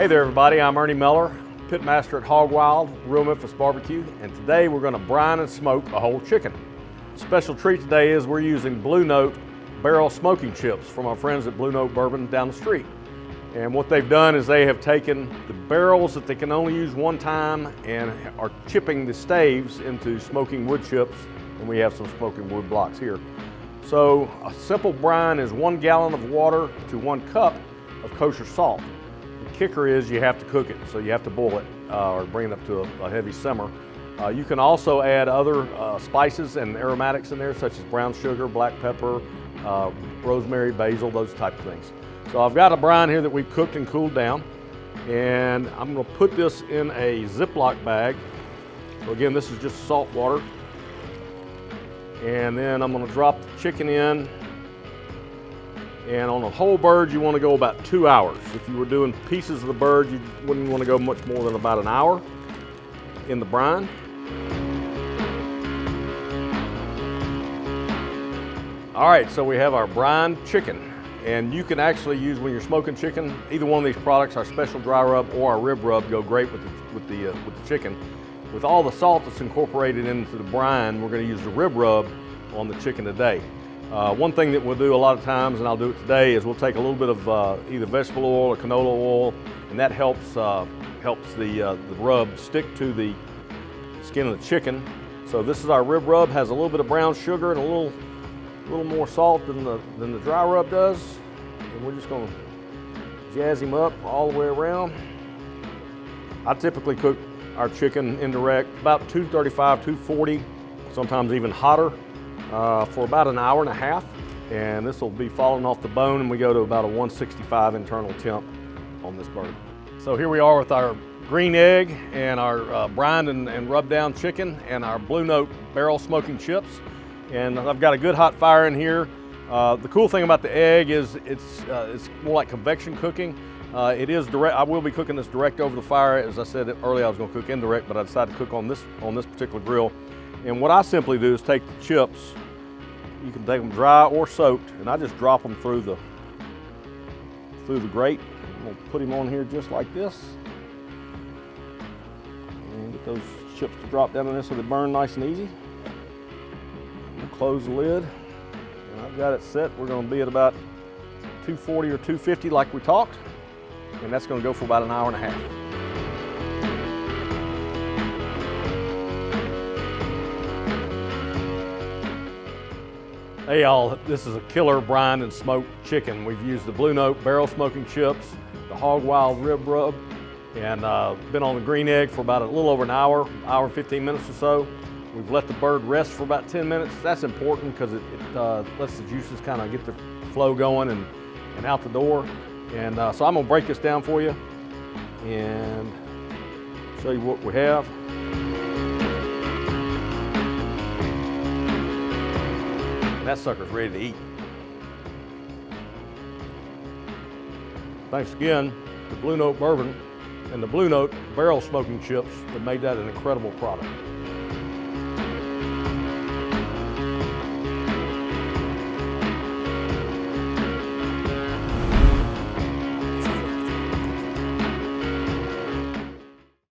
Hey there everybody, I'm Ernie Mellor, Pitmaster at Hog Wild, Real Memphis Barbecue, and today we're going to brine and smoke a whole chicken. Special treat today is we're using Blue Note barrel smoking chips from our friends at Blue Note Bourbon down the street. And what they've done is they have taken the barrels that they can only use one time and are chipping the staves into smoking wood chips, and we have some smoking wood blocks here. So a simple brine is 1 gallon of water to 1 cup of kosher salt. The kicker is you have to cook it, so you have to boil it or bring it up to a heavy simmer. You can also add other spices and aromatics in there, such as brown sugar, black pepper, rosemary, basil, those type of things. So I've got a brine here that we've cooked and cooled down, and I'm going to put this in a Ziploc bag. So again, this is just salt water. And then I'm going to drop the chicken in. And on a whole bird, you want to go about 2 hours. If you were doing pieces of the bird, you wouldn't want to go much more than about an hour in the brine. All right, so we have our brined chicken. And you can actually use, when you're smoking chicken, either one of these products, our special dry rub or our rib rub, go great with the chicken. With all the salt that's incorporated into the brine, we're going to use the rib rub on the chicken today. One thing that we'll do a lot of times, and I'll do it today, is we'll take a little bit of either vegetable oil or canola oil, and that helps the rub stick to the skin of the chicken. So this is our rib rub, has a little bit of brown sugar and a little more salt than the dry rub does. And we're just going to jazz him up all the way around. I typically cook our chicken indirect about 235, 240, sometimes even hotter, for about an hour and a half. And this will be falling off the bone, and we go to about a 165 internal temp on this bird. So here we are with our green egg and our brined and rubbed down chicken and our Blue Note barrel smoking chips. And I've got a good hot fire in here. The cool thing about the egg is it's more like convection cooking. It is direct. I will be cooking this direct over the fire. As I said earlier, I was going to cook indirect, but I decided to cook on this particular grill. And what I simply do is take the chips. You can take them dry or soaked, and I just drop them through the grate. I'm going to put them on here just like this, and get those chips to drop down in there so they burn nice and easy. We'll close the lid, and I've got it set. We're going to be at about 240 or 250 like we talked, and that's going to go for about an hour and a half. Hey y'all, this is a killer brined and smoked chicken. We've used the Blue Note barrel smoking chips, the Hog Wild rib rub, and been on the green egg for about a little over an hour and 15 minutes or so. We've let the bird rest for about 10 minutes. That's important because it lets the juices kind of get the flow going and out the door. And so I'm gonna break this down for you and show you what we have. And that sucker's ready to eat. Thanks again to Blue Note Bourbon and the Blue Note barrel smoking chips that made that an incredible product.